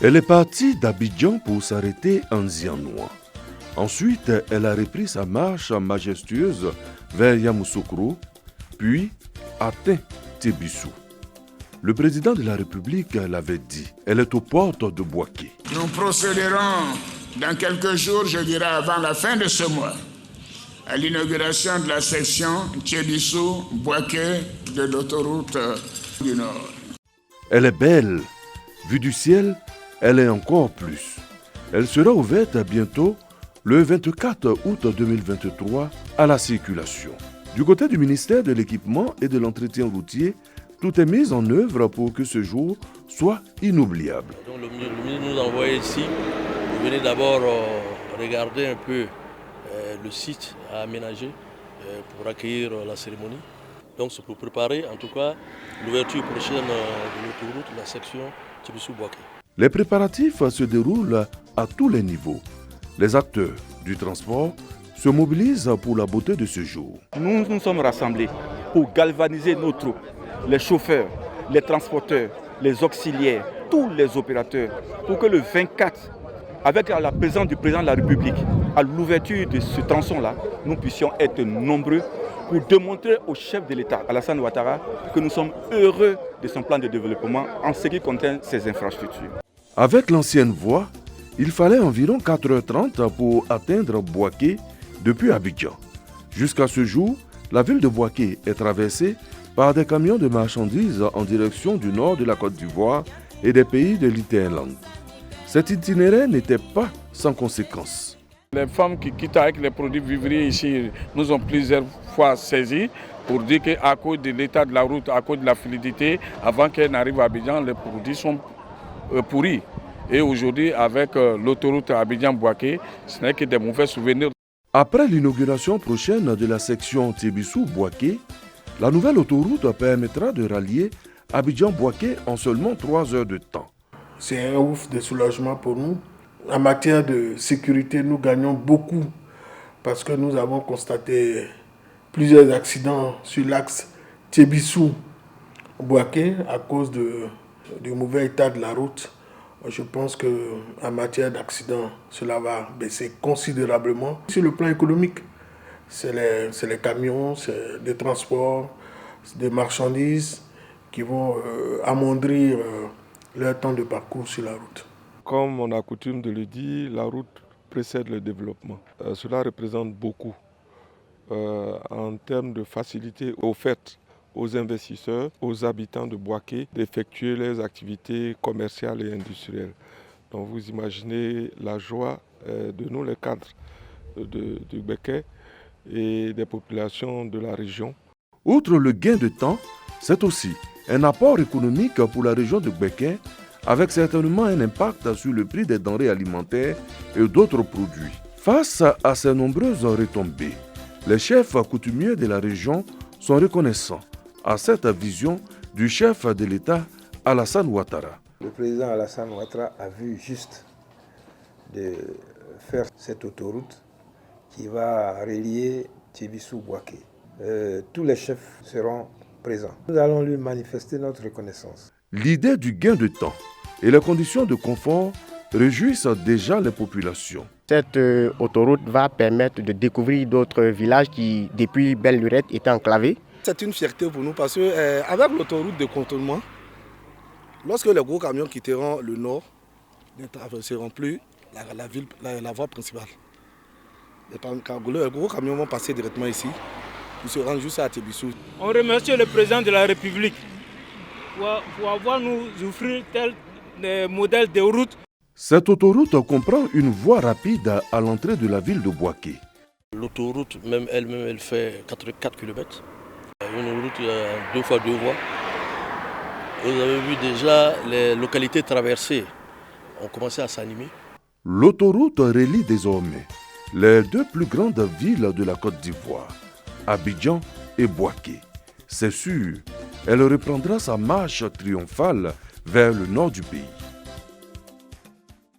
Elle est partie d'Abidjan pour s'arrêter en Zianoua. Ensuite, elle a repris sa marche majestueuse vers Yamoussoukro, puis atteint Tébissou. Le président de la République l'avait dit, elle est aux portes de Bouaké. Nous procéderons dans quelques jours, je dirais avant la fin de ce mois, à l'inauguration de la section Tébissou-Bouaké de l'autoroute du Nord. Elle est belle. Vue du ciel, elle est encore plus. Elle sera ouverte bientôt le 24 août 2023 à la circulation. Du côté du ministère de l'Équipement et de l'Entretien routier, tout est mis en œuvre pour que ce jour soit inoubliable. Donc le ministre nous a envoyé ici pour venir d'abord regarder un peu le site à aménager pour accueillir la cérémonie. Donc c'est pour préparer en tout cas l'ouverture prochaine de l'autoroute, la section Tébissou-Bouaké. Les préparatifs se déroulent à tous les niveaux. Les acteurs du transport se mobilisent pour la beauté de ce jour. Nous nous sommes rassemblés pour galvaniser nos troupes, les chauffeurs, les transporteurs, les auxiliaires, tous les opérateurs, pour que le 24, avec la présence du président de la République, à l'ouverture de ce tronçon-là, nous puissions être nombreux pour démontrer au chef de l'État, Alassane Ouattara, que nous sommes heureux de son plan de développement en ce qui concerne ses infrastructures. Avec l'ancienne voie, il fallait environ 4h30 pour atteindre Bouaké depuis Abidjan. Jusqu'à ce jour, la ville de Bouaké est traversée par des camions de marchandises en direction du nord de la Côte d'Ivoire et des pays de l'Interland. Cet itinéraire n'était pas sans conséquences. Les femmes qui quittent avec les produits vivriers ici nous ont plusieurs fois saisis pour dire qu'à cause de l'état de la route, à cause de la fluidité, avant qu'elles n'arrivent à Abidjan, les produits sont pourris. Et aujourd'hui, avec l'autoroute Abidjan-Bouaké, ce n'est que des mauvais souvenirs. Après l'inauguration prochaine de la section Tébissou-Bouaké, la nouvelle autoroute permettra de rallier Abidjan-Bouaké en seulement 3 heures de temps. C'est un ouf de soulagement pour nous. En matière de sécurité, nous gagnons beaucoup parce que nous avons constaté plusieurs accidents sur l'axe Tébissou-Bouaké à cause du mauvais état de la route. Je pense qu'en matière d'accidents, cela va baisser considérablement. Sur le plan économique, c'est les camions, c'est des transports, des marchandises qui vont amoindrir leur temps de parcours sur la route. Comme on a coutume de le dire, la route précède le développement. Cela représente beaucoup en termes de facilité offerte aux investisseurs, aux habitants de Bouaké d'effectuer leurs activités commerciales et industrielles. Donc vous imaginez la joie de nous, les cadres du Béquet et des populations de la région. Outre le gain de temps, c'est aussi un apport économique pour la région de Béquet, avec certainement un impact sur le prix des denrées alimentaires et d'autres produits. Face à ces nombreuses retombées, les chefs coutumiers de la région sont reconnaissants à cette vision du chef de l'État, Alassane Ouattara. Le président Alassane Ouattara a vu juste de faire cette autoroute qui va relier Tébissou-Bouaké. Tous les chefs seront présents. Nous allons lui manifester notre reconnaissance. L'idée du gain de temps et les conditions de confort réjouissent déjà les populations. Cette autoroute va permettre de découvrir d'autres villages qui, depuis Belle-Lurette, étaient enclavés. C'est une fierté pour nous parce qu'avec l'autoroute de contournement, lorsque les gros camions quitteront le nord, ne traverseront plus la voie principale. Les gros camions vont passer directement ici, ils se rendent juste à Tébissou. On remercie le président de la République pour avoir nous offert tel modèle de route. Cette autoroute comprend une voie rapide à l'entrée de la ville de Bouaké. L'autoroute elle-même, elle fait 4 km. Une route 2 fois 2 voies. Vous avez vu déjà les localités traversées ont commencé à s'animer. L'autoroute relie désormais les 2 plus grandes villes de la Côte d'Ivoire, Abidjan et Bouaké. C'est sûr, elle reprendra sa marche triomphale vers le nord du pays.